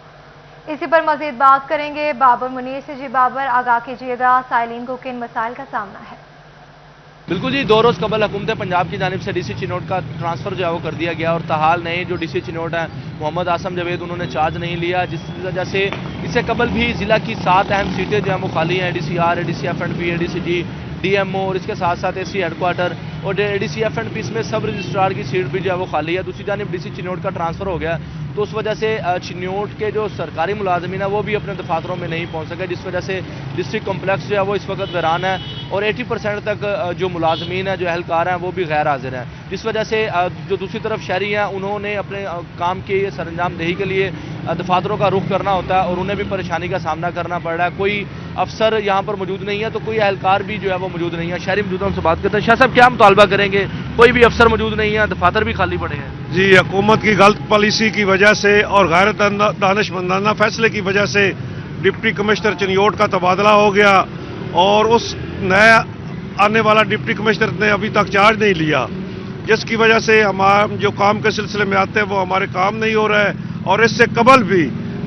اسی پر مزید بات کریں گے بابر منیر سے۔ جی بابر، آگاہ کیجیے گا، سائلین کو کن مسائل کا سامنا ہے؟ بالکل جی، 2 روز قبل حکومت پنجاب کی جانب سے ڈی سی چنوٹ کا ٹرانسفر جو ہے وہ کر دیا گیا اور تاحال نئے جو ڈی سی چنوٹ ہیں محمد آسم جاوید، انہوں نے چارج نہیں لیا، جس وجہ سے اس سے قبل بھی ضلع کی 7 اہم سیٹیں جو ہیں وہ خالی ہیں۔ D C R, A D C F and P, A D C G, D M O اور اس کے ساتھ ساتھ اے سی ہیڈ کوارٹر اور A D C F and P اس میں سب رجسٹرار کی سیٹ بھی جو ہے وہ خالی ہے۔ دوسری جانب ڈی سی چنوٹ کا ٹرانسفر ہو گیا تو اس وجہ سے چنوٹ کے جو سرکاری ملازمین ہیں وہ بھی اپنے دفاتروں میں نہیں پہنچ سکے، جس وجہ سے ڈسٹرکٹ کمپلیکس جو ہے وہ اس وقت ویران ہے اور 80% تک جو ملازمین ہیں، جو اہلکار ہیں، وہ بھی غیر حاضر ہیں، جس وجہ سے جو دوسری طرف شہری ہیں انہوں نے اپنے کام کی سر انجام دہی کے لیے دفاتروں کا رخ کرنا ہوتا ہے اور انہیں بھی پریشانی کا سامنا کرنا پڑ رہا ہے۔ کوئی افسر یہاں پر موجود نہیں ہے تو کوئی اہلکار بھی جو ہے وہ موجود نہیں ہے۔ شہری موجود ان سے بات کرتے ہیں۔ شاہ صاحب، کیا مطالبہ کریں گے؟ کوئی بھی افسر موجود نہیں ہے، دفاتر بھی خالی پڑے ہیں۔ جی، حکومت کی غلط پالیسی کی وجہ سے اور غیر دانشمندانہ فیصلے کی وجہ سے ڈپٹی کمشنر چنیوٹ کا تبادلہ ہو گیا اور اس نیا آنے والا ڈپٹی کمشنر نے ابھی تک چارج نہیں لیا، جس کی وجہ سے ہمارے جو کام کے سلسلے میں آتے ہیں وہ ہمارے کام نہیں ہو رہا ہے۔ اور اس سے قبل بھی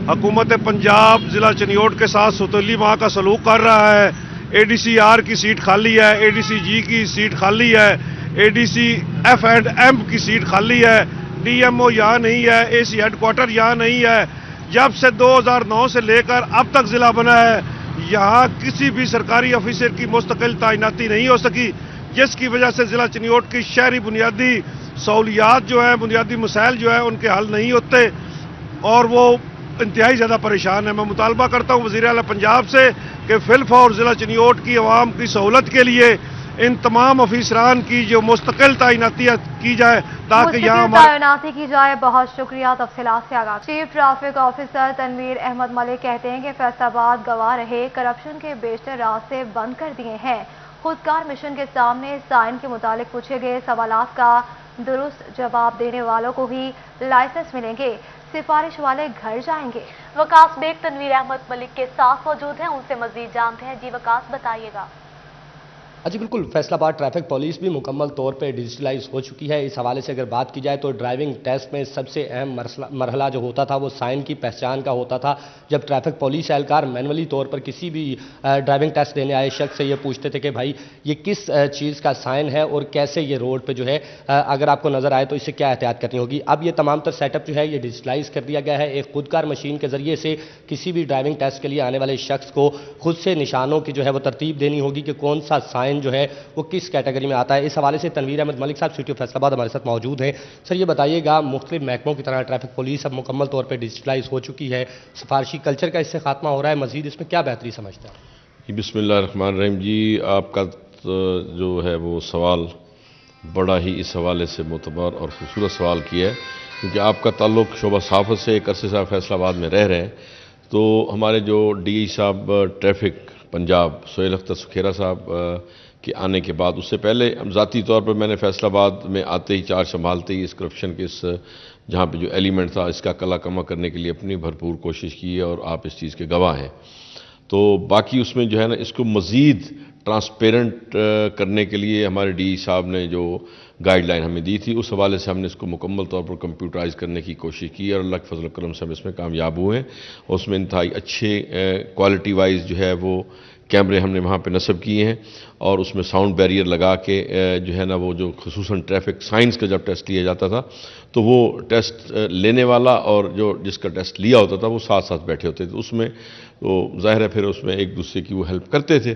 حکومت پنجاب ضلع چنیوٹ کے ساتھ ستولی ماہ کا سلوک کر رہا ہے۔ اے ڈی سی آر کی سیٹ خالی ہے، اے ڈی سی جی کی سیٹ خالی ہے، A D C F and M کی سیٹ خالی ہے، ڈی ایم او یہاں نہیں ہے، اے سی ہیڈ کوارٹر یہاں نہیں ہے۔ جب سے 2009 سے لے کر اب تک ضلع بنا ہے، یہاں کسی بھی سرکاری آفیسر کی مستقل تعیناتی نہیں ہو سکی، جس کی وجہ سے ضلع چنیوٹ کی شہری بنیادی سہولیات جو ہیں، بنیادی مسائل جو ہیں ان کے حل نہیں ہوتے اور وہ انتہائی زیادہ پریشان ہے۔ میں مطالبہ کرتا ہوں وزیر اعلیٰ پنجاب سے کہ فی الفور ضلع چنیوٹ کی عوام کی سہولت کے لیے ان تمام افیسران کی جو مستقل تعیناتی کی جائے تاکہ یہاں تعیناتی کی جائے۔ بہت شکریہ تفصیلات سے آگاہ۔ Chief traffic officer Tanveer Ahmad Malik کہتے ہیں کہ فیصل آباد گواہ رہے کرپشن کے بیشتر راستے بند کر دیے ہیں۔ خودکار مشن کے سامنے سائن کے متعلق پوچھے گئے سوالات کا درست جواب دینے والوں کو ہی لائسنس ملیں گے، سفارش والے گھر جائیں گے۔ وکاس بیگ تنویر احمد ملک کے ساتھ موجود ہیں، ان سے مزید جانتے ہیں۔ جی وکاس، بتائیے گا۔ جی بالکل، فیصل آباد ٹریفک پولیس بھی مکمل طور پہ ڈیجیٹلائز ہو چکی ہے۔ اس حوالے سے اگر بات کی جائے تو ڈرائیونگ ٹیسٹ میں سب سے اہم مرحلہ جو ہوتا تھا وہ سائن کی پہچان کا ہوتا تھا، جب ٹریفک پولیس اہلکار مینولی طور پر کسی بھی ڈرائیونگ ٹیسٹ دینے آئے شخص سے یہ پوچھتے تھے کہ بھائی یہ کس چیز کا سائن ہے اور کیسے یہ روڈ پہ جو ہے اگر آپ کو نظر آئے تو اس سے کیا احتیاط کرنی ہوگی۔ اب یہ تمام تر سیٹ اپ جو ہے یہ ڈیجیٹلائز کر دیا گیا ہے۔ ایک خودکار مشین کے ذریعے سے کسی بھی ڈرائیونگ ٹیسٹ کے لیے آنے والے شخص کو خود سے نشانوں کی جو ہے وہ ترتیب دینی ہوگی کہ کون سا سائن جو ہے وہ کس کیٹیگری میں آتا ہے۔ اس حوالے سے تنویر احمد ملک صاحب سٹی آف فیصل آباد ہمارے ساتھ موجود ہیں۔ سر یہ بتائیے گا، مختلف محکموں کی طرح ٹریفک پولیس اب مکمل طور پہ ڈیجیٹلائز ہو چکی ہے، سفارشی کلچر کا اس سے خاتمہ ہو رہا ہے، مزید اس میں کیا بہتری سمجھتا ہے؟ بسم اللہ الرحمن الرحیم۔ جی آپ کا جو ہے وہ سوال بڑا ہی اس حوالے سے معتبر اور خوبصورت سوال کیا ہے، کیونکہ آپ کا تعلق شعبہ صحافت سے ایک عرصے سے فیصل آباد میں رہ رہے ہیں، تو ہمارے جو ڈی ای صاحب ٹریفک پنجاب سہیل اختر سکھیرا صاحب کے آنے کے بعد، اس سے پہلے ذاتی طور پر میں نے فیصل آباد میں آتے ہی چارج سنبھالتے ہی اس کرپشن کے اس جہاں پہ جو ایلیمنٹ تھا اس کا کلا کما کرنے کے لیے اپنی بھرپور کوشش کی ہے اور آپ اس چیز کے گواہ ہیں۔ تو باقی اس میں جو ہے نا اس کو مزید ٹرانسپیرنٹ کرنے کے لیے ہمارے ڈی ای صاحب نے جو گائیڈ لائن ہمیں دی تھی، اس حوالے سے ہم نے اس کو مکمل طور پر کمپیوٹرائز کرنے کی کوشش کی اور اللہ کے فضل و کرم سے ہم اس میں کامیاب ہوئے ہیں اور اس میں انتہائی اچھے کوالٹی وائز جو ہے وہ कैमरे हमने वहाँ पे नस्ब किए हैं और उसमें साउंड बैरियर लगा के जो है ना वो जो खुसूसन ट्रैफिक साइंस का जब टेस्ट लिया जाता था तो वो टेस्ट लेने वाला और जो जिसका टेस्ट लिया होता था वो साथ साथ बैठे होते थे उसमें, तो ज़ाहिर है फिर उसमें एक दूसरे की वो हेल्प करते थे।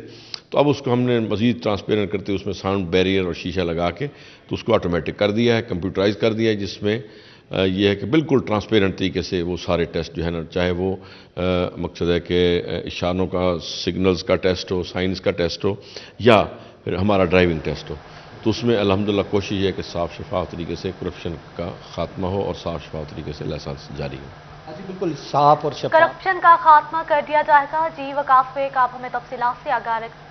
तो अब उसको हमने मज़ीद ट्रांसपेरेंट करते उसमें साउंड बैरियर और शीशा लगा के तो उसको ऑटोमेटिक कर दिया है, कंप्यूटराइज कर दिया है, जिसमें ये है कि बिल्कुल ट्रांसपेरेंट तरीके से वो सारे टेस्ट जो है ना, चाहे वो मकसद है कि इशारों का, सिग्नल्स का टेस्ट हो, साइंस का टेस्ट हो या फिर हमारा ड्राइविंग टेस्ट हो, तो उसमें अल्हम्दुलिल्लाह कोशिश है कि साफ़ शफाफ तरीके से करप्शन का खात्मा हो और साफ़ शफाफ तरीके से लाइसेंस जारी हो। जी बिल्कुल साफ और शफाफ करप्शन का खात्मा कर दिया जाएगा। जी वकाफ बेग, आप हमें तफसीलात से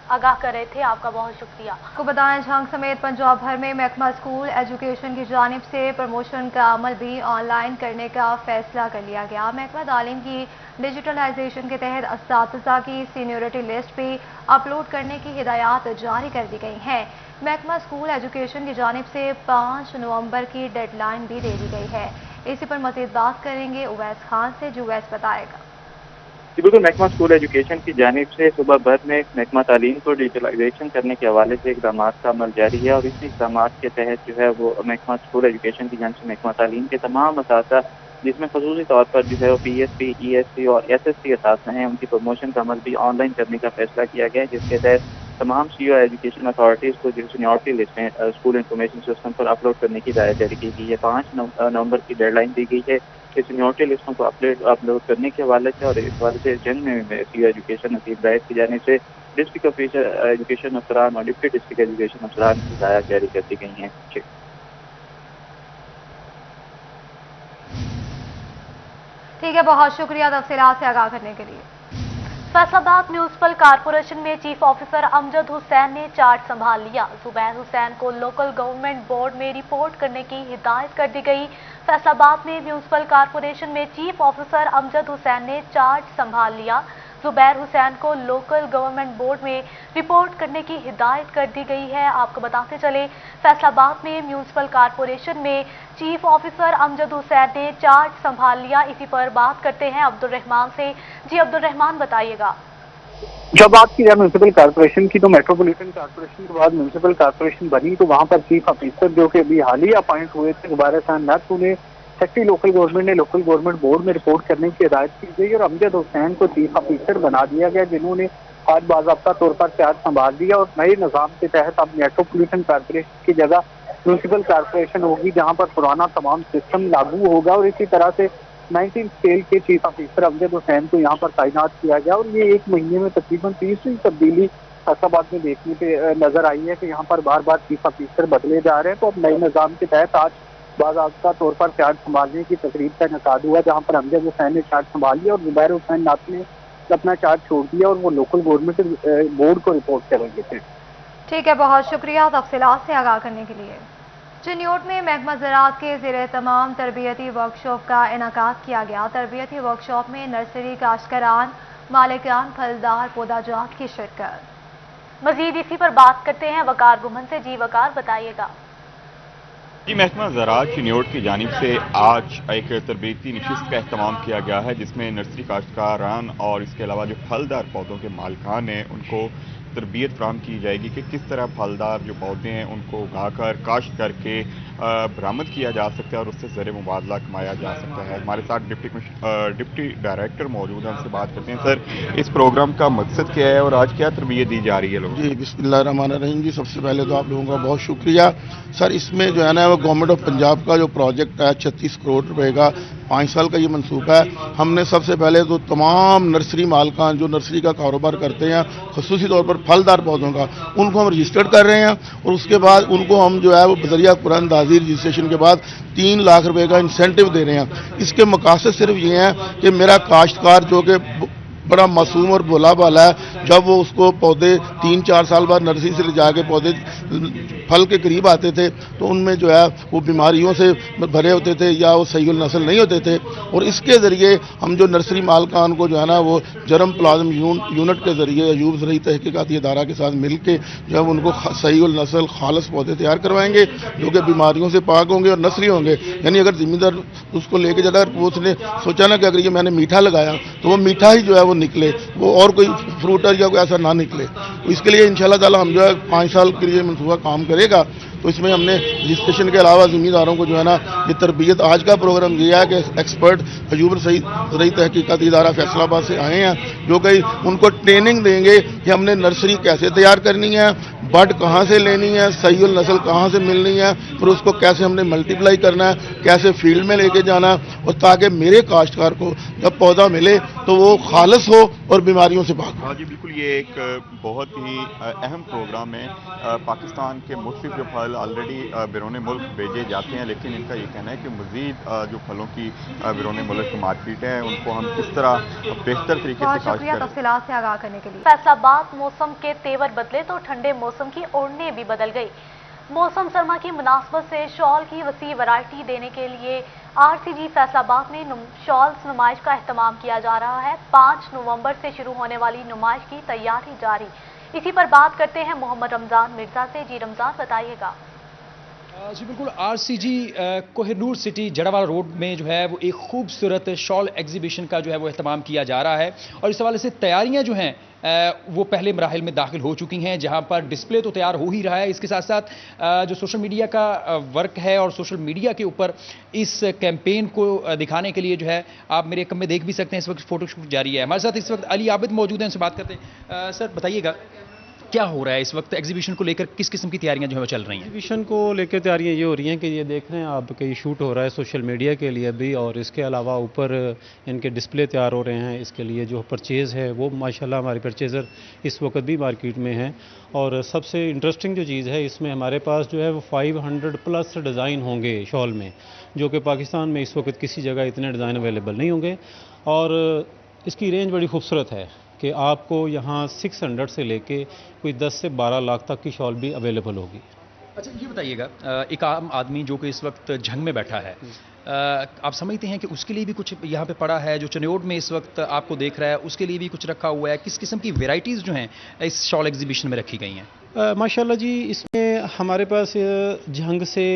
आगाह कर रहे थे, आपका बहुत शुक्रिया। आपको बताएं झंग समेत पंजाब भर में महकमा स्कूल एजुकेशन की जानिब से प्रमोशन का अमल भी ऑनलाइन करने का फैसला कर लिया गया। महकमा तालीम की डिजिटलाइजेशन के तहत असातिज़ा की सीनियरिटी लिस्ट भी अपलोड करने की हिदायत जारी कर दी गई हैं। महकमा स्कूल एजुकेशन की जानिब से 5 नवंबर की डेडलाइन भी दे दी गई है। इसी पर मज़ीद बात करेंगे उवैस खान से, जो उवैस बताएगा। बिल्कुल, महकमा स्कूल एजुकेशन की जानिब से सुबह भर में महकमा तालीम को डिजिटलाइजेशन करने के हवाले से इकदाम का अमल जारी है और इस इकदाम के तहत जो है वो महकमा स्कूल एजुकेशन की जानिब से महकमा तालीम के तमाम असातिज़ा, जिसमें खसूसी तौर पर जो है वो PSP, ESC और SSC असातिज़ा हैं, उनकी प्रमोशन का अमल भी ऑनलाइन करने का फैसला किया गया है, जिसके तहत तमाम CO एजुकेशन अथॉरिटीज़ को जो सीनियरिटी लिस्ट में स्कूल इंफॉर्मेशन सिस्टम पर अपलोड करने की हिदायत जारी की गई है। 5 नवंबर की डेडलाइन दी गई है कि सीनियरिटी लिस्टों को अपलोड करने के हवाले से, और इस हवाले से जंग में CO एजुकेशन नसीब राइट की जाने से डिस्ट्रिक्ट ऑफिसर एजुकेशन अफसरान और डिप्टी डिस्ट्रिक्ट एजुकेशन अफसरान की हिदायत जारी कर दी गई हैं। ठीक है, बहुत शुक्रिया तफसीलात से आगाह करने के लिए। फैसलाबाद म्यूनिसिपल कारपोरेशन में चीफ ऑफिसर अमजद हुसैन ने चार्ज संभाल लिया। जुबैर हुसैन को लोकल गवर्नमेंट बोर्ड में रिपोर्ट करने की हिदायत कर दी गई। फैसलाबाद में म्यूनिसिपल कारपोरेशन में चीफ ऑफिसर अमजद हुसैन ने चार्ज संभाल लिया। जुबैर हुसैन को लोकल गवर्नमेंट बोर्ड में रिपोर्ट करने की हिदायत कर दी गई है। आपको बताते चले, फैसलाबाद में म्यूनिसिपल कारपोरेशन में चीफ ऑफिसर अमजद हुसैन ने चार्ज संभाल लिया। इसी पर बात करते हैं अब्दुल रहमान से। जी अब्दुल रहमान, बताइएगा। जब बात की जाए म्यूनिसिपल कारपोरेशन की, तो मेट्रोपॉलिटन कारपोरेशन के बाद म्यूनिसिपल कारपोरेशन बनी तो वहां पर चीफ ऑफिसर जो कि अभी हाल ही अपॉइंट हुए थे गुबारा खान नक्स, उन्हें सेक्रेटरी लोकल गवर्नमेंट ने लोकल गवर्नमेंट बोर्ड में रिपोर्ट करने की हिदायत की गई और अमजद हुसैन को चीफ ऑफिसर बना दिया गया, जिन्होंने आज बाज़ाब्ता तौर पर चार्ज संभाल दिया। और नए निज़ाम के तहत अब मेट्रोपॉलिटन कारपोरेशन की जगह म्यूनिसिपल कारपोरेशन होगी, जहां पर पुराना तमाम सिस्टम लागू होगा। और इसी तरह से 19 स्केल के चीफ ऑफिसर अमजद हुसैन को यहाँ पर तैनात किया गया और ये 1 महीने में तकरीबन 30वीं तब्दीली फैसलाबाद में देखने पे नजर आई है कि यहाँ पर बार बार चीफ ऑफिसर बदले जा रहे हैं। तो अब नए निज़ाम के तहत आज बाज़ाब्ता तौर पर चार्ज संभालने की तकरीब का इनेकाद हुआ, जहाँ पर अमजद हुसैन ने चार्ज संभाल लिया और जुबैर हुसैन नाथ ने अपना चार्ज छोड़ दिया और वो लोकल गवर्नमेंट बोर्ड को रिपोर्ट करेंगे। ठीक है, बहुत शुक्रिया तफसीलात से आगाह करने के लिए। चिन्योट में महकमा ज़राअत के ज़ेरे तमाम तरबियती वर्कशॉप का इनेकाद किया गया। तरबियती वर्कशॉप में नर्सरी काश्तकारान, मालिकान फलदार पौधाजात की शिरकत। मजीद इसी पर बात करते हैं वकार गुमन से। जी वकार, बताइएगा। जी, महकमा ज़राअत चिन्योट की जानिब से आज एक तरबीती नशिस्त का एहतमाम किया गया है, जिसमें नर्सरी काश्तकारान और इसके अलावा जो फलदार पौधों के मालिकान हैं उनको तरबियत फराहम की जाएगी कि किस तरह फलदार जो पौधे हैं उनको उगाकर काश्त करके बरामद किया जा सकता है और उससे ज़र मुबादला कमाया जा सकता है। हमारे साथ डिप्टी डायरेक्टर मौजूद हैं, उनसे बात करते हैं। सर, इस प्रोग्राम का मकसद क्या है और आज क्या तरबियत दी जा रही है लोगों को? जी बिस्मिल्लाहिर्रहमानिर्रहीम। जी, सबसे पहले तो आप लोगों का बहुत शुक्रिया। सर, इसमें जो है ना वो गवर्नमेंट ऑफ पंजाब का जो प्रोजेक्ट है 36 करोड़ रुपए का 5 साल का ये मनसूबा है। हमने सबसे पहले तो तमाम नर्सरी मालकान जो नर्सरी का कारोबार करते हैं खसूसी तौर पर फलदार पौधों का, उनको हम रजिस्टर्ड कर रहे हैं और उसके बाद उनको हम जो है वो बजरिया कुरानदाजी रजिस्ट्रेशन के बाद 3 लाख रुपए का इंसेंटिव दे रहे हैं। इसके मकासद सिर्फ ये हैं कि मेरा काश्तकार जो कि बड़ा मासूम और भोला भाला है, जब वो उसको पौधे 3-4 साल बाद नर्सरी से ले जाके पौधे फल के करीब आते थे तो उनमें जो है वो बीमारियों से भरे होते थे या वो सही नस्ल नहीं होते थे। और इसके ज़रिए हम जो नर्सरी मालकान को जो है ना वो जरम प्लाज्म यूनिट के ज़रिए अयूब ज़रई तहकीकाती इदारा के साथ मिल के जो है उनको सही नस्ल खालस पौधे तैयार करवाएंगे जो कि बीमारियों से पाक होंगे और नस्ली होंगे। यानी अगर ज़िम्मेदार उसको लेके जाता है, उसने सोचा ना कि अगर ये मैंने मीठा लगाया तो वो मीठा ही जो है वो निकले, वो और कोई फ्रूट नतीजा कोई ऐसा ना निकले। तो इसके लिए इंशाल्लाह ताला हम जो है 5 साल के लिए मनसूबा काम करेगा। तो इसमें हमने रजिस्ट्रेशन के अलावा ज़मींदारों को जो है ना ये तरबियत, आज का प्रोग्राम ये है कि एक्सपर्ट हजूबर सईद ज़राई तहकीकाती इदारा फैसलाबाद से आए हैं, जो कि उनको ट्रेनिंग देंगे कि हमने नर्सरी कैसे तैयार करनी है, बड कहाँ से लेनी है, सही नस्ल कहाँ से मिलनी है, फिर उसको कैसे हमने मल्टीप्लाई करना है, कैसे फील्ड में लेके जाना है, और ताकि मेरे काश्तकार को जब पौधा मिले तो वो खालिस हो और बीमारियों से पाक हो। हाँ जी बिल्कुल, ये एक बहुत ही अहम प्रोग्राम है। पाकिस्तान के मुख्तलिफ जो फल ऑलरेडी बैरून मुल्क भेजे जाते हैं, लेकिन इनका ये कहना है कि मज़ीद जो फलों की बैरून मुल्क मार्केट है उनको हम किस तरह बेहतर तरीके से काश्त करें। तफसीलात से आगाह करने के लिए। फैसलाबाद मौसम के तेवर बदले तो ठंडे मौसम की ओढ़ने भी बदल गई। मौसम सरमा की मुनासबत से शॉल की वसी वैरायटी देने के लिए आरसीजी फैसलाबाद में शॉल्स नुमाइश का एहतमाम किया जा रहा है। 5 नवंबर से शुरू होने वाली नुमाइश की तैयारी जारी। इसी पर बात करते हैं मोहम्मद रमजान मिर्जा से। जी रमजान, बताइएगा। जी बिल्कुल, RCG Kohinoor city Jaranwala road में जो है वो एक खूबसूरत शॉल एग्जीबिशन का जो है वो एहतमाम किया जा रहा है, और इस हवाले से तैयारियां जो हैं वो पहले मराहिल में दाखिल हो चुकी हैं, जहां पर डिस्प्ले तो तैयार हो ही रहा है। इसके साथ साथ जो सोशल मीडिया का वर्क है और सोशल मीडिया के ऊपर इस कैंपेन को दिखाने के लिए जो है आप मेरे कम में देख भी सकते हैं, इस वक्त फोटोशूट जारी है। हमारे साथ इस वक्त अली आबिद मौजूद हैं, उनसे बात करते हैं। सर बताइएगा क्या हो रहा है इस वक्त, एग्जीबिशन को लेकर किस किस्म की तैयारियां जो है चल रही हैं? एग्जीबिशन को लेकर तैयारियां ये हो रही हैं कि ये देख रहे हैं आप कि ये शूट हो रहा है सोशल मीडिया के लिए भी, और इसके अलावा ऊपर इनके डिस्प्ले तैयार हो रहे हैं। इसके लिए जो परचेज़ है वो माशाल्लाह हमारे परचेज़र इस वक्त भी मार्केट में हैं। और सबसे इंटरेस्टिंग जो चीज़ है इसमें हमारे पास जो है वो 500+ डिज़ाइन होंगे शॉल में, जो कि पाकिस्तान में इस वक्त किसी जगह इतने डिज़ाइन अवेलेबल नहीं होंगे। और इसकी रेंज बड़ी खूबसूरत है कि आपको यहाँ 600 से लेके कोई 10 से 12 लाख तक की शॉल भी अवेलेबल होगी। अच्छा ये बताइएगा, एक आम आदमी जो कि इस वक्त झंग में बैठा है, आप समझते हैं कि उसके लिए भी कुछ यहाँ पे पड़ा है? जो चनियोट में इस वक्त आपको देख रहा है उसके लिए भी कुछ रखा हुआ है? किस किस्म की वेराइटीज़ जो हैं इस शॉल एग्जीबिशन में रखी गई हैं? माशाल्लाह जी, इसमें हमारे पास झंग से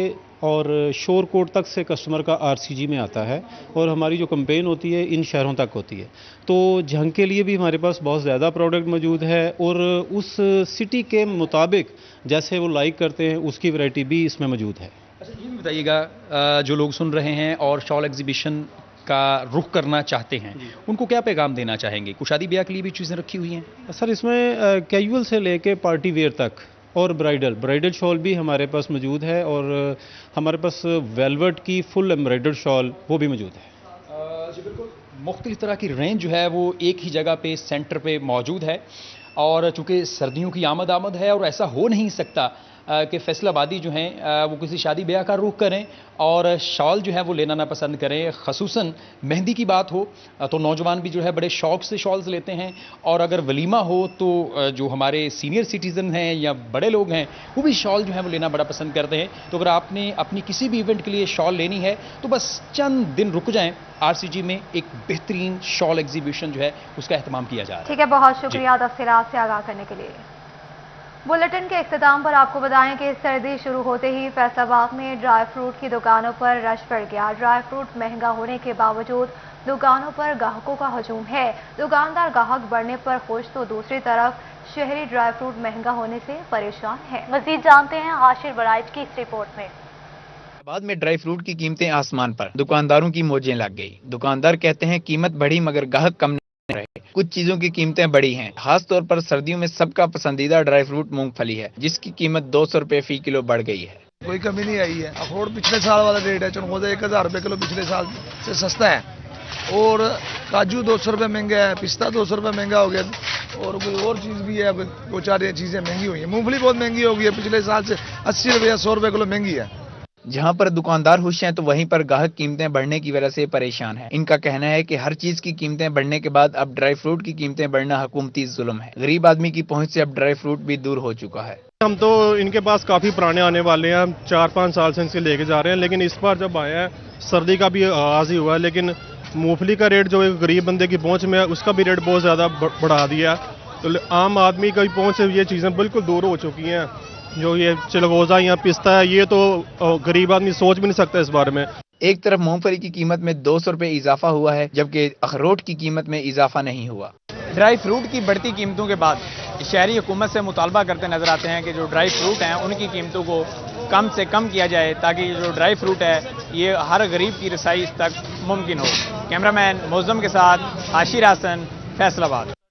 और शोरकोट तक से कस्टमर का आरसीजी में आता है, और हमारी जो कंपेन होती है इन शहरों तक होती है। तो झंग के लिए भी हमारे पास बहुत ज़्यादा प्रोडक्ट मौजूद है, और उस सिटी के मुताबिक जैसे वो लाइक करते हैं उसकी वैरायटी भी इसमें मौजूद है। अच्छा ये भी बताइएगा, जो लोग सुन रहे हैं और शॉल एग्जीबिशन का रुख करना चाहते हैं उनको क्या पैगाम देना चाहेंगे? कुछ शादी ब्याह के लिए भी चीज़ें रखी हुई हैं? सर इसमें कैजुअल से लेके पार्टी वेयर तक और ब्राइडल शॉल भी हमारे पास मौजूद है, और हमारे पास वेलवेट की फुल एम्ब्रॉयडर्ड शॉल वो भी मौजूद है। जी बिल्कुल, मुख्तलिफ तरह की रेंज जो है वो एक ही जगह पे सेंटर पे मौजूद है। और चूँकि सर्दियों की आमद है और ऐसा हो नहीं सकता कि फैसलाबादी जो हैं वो किसी शादी ब्याह का रुख करें और शॉल जो है वो लेना ना पसंद करें। ख़ुसूसन मेहंदी की बात हो तो नौजवान भी जो है बड़े शौक़ से शॉल्स लेते हैं, और अगर वलीमा हो तो जो हमारे सीनियर सिटीज़न हैं या बड़े लोग हैं वो भी शॉल जो है वो लेना बड़ा पसंद करते हैं। तो अगर आपने अपनी किसी भी इवेंट के लिए शॉल लेनी है तो बस चंद दिन रुक जाएँ, आरसीजी में एक बेहतरीन शॉल एग्जीबिशन जो है उसका एहतमाम किया जा रहा है। ठीक है, बहुत शुक्रिया तफसीलात से आगाह करने के लिए। बुलेटिन के इख्तिताम पर आपको बताएं कि सर्दी शुरू होते ही फैसलाबाद में ड्राई फ्रूट की दुकानों पर रश बढ़ गया। ड्राई फ्रूट महंगा होने के बावजूद दुकानों पर ग्राहकों का हजूम है। दुकानदार ग्राहक बढ़ने पर खुश तो दूसरी तरफ शहरी ड्राई फ्रूट महंगा होने से परेशान है। मजीद जानते हैं हाशिर बराइज की इस रिपोर्ट में। बाद में ड्राई फ्रूट की कीमतें आसमान पर, दुकानदारों की मौजें लग गई। दुकानदार कहते हैं कीमत बढ़ी मगर ग्राहक कम नहीं रहे। कुछ चीजों की कीमतें बढ़ी हैं, खास तौर पर सर्दियों में सबका पसंदीदा ड्राई फ्रूट मूंगफली है, जिसकी कीमत 200 रुपए फी किलो बढ़ गई है। कोई कमी नहीं आई है। अखरोट पिछले साल वाला रेट है, चनखोजा 1000 रुपए किलो पिछले साल से सस्ता है, और काजू 200 रुपए महंगा है, पिस्ता 200 रुपए महंगा हो गया, और कोई और चीज़ भी है, 2-4 चीज़ें महंगी हुई है। मूंगफली बहुत महंगी हो गई है, पिछले साल से 80 रुपये 100 रुपए किलो महंगी है। जहां पर दुकानदार खुश हैं तो वहीं पर ग्राहक कीमतें बढ़ने की वजह से परेशान है। इनका कहना है कि हर चीज की कीमतें बढ़ने के बाद अब ड्राई फ्रूट की कीमतें बढ़ना हुकूमती जुल्म है। गरीब आदमी की पहुंच से अब ड्राई फ्रूट भी दूर हो चुका है। हम तो इनके पास काफ़ी पुराने आने वाले हैं, 4-5 साल से इनसे लेके जा रहे हैं, लेकिन इस बार जब आए हैं सर्दी का भी आगाज ही हुआ है, लेकिन मूंगफली का रेट जो एक गरीब बंदे की पहुंच में है उसका भी रेट बहुत ज़्यादा बढ़ा दिया। तो आम आदमी की पहुंच से ये चीज़ें बिल्कुल दूर हो चुकी हैं। जो ये चिलगोजा या पिस्ता है ये तो गरीब आदमी सोच भी नहीं सकता इस बारे में। एक तरफ मूंगफली की कीमत में 200 रुपए इजाफा हुआ है, जबकि अखरोट की कीमत में इजाफा नहीं हुआ। ڈرائی فروٹ کی بڑھتی قیمتوں کے بعد شہری حکومت سے مطالبہ کرتے نظر آتے ہیں کہ جو ڈرائی فروٹ ہیں ان کی قیمتوں کو کم سے کم کیا جائے تاکہ یہ جو ڈرائی فروٹ ہے یہ ہر غریب کی رسائی اس تک ممکن ہو۔ کیمرہ مین معظم کے ساتھ عاشر حسن، فیصل آباد۔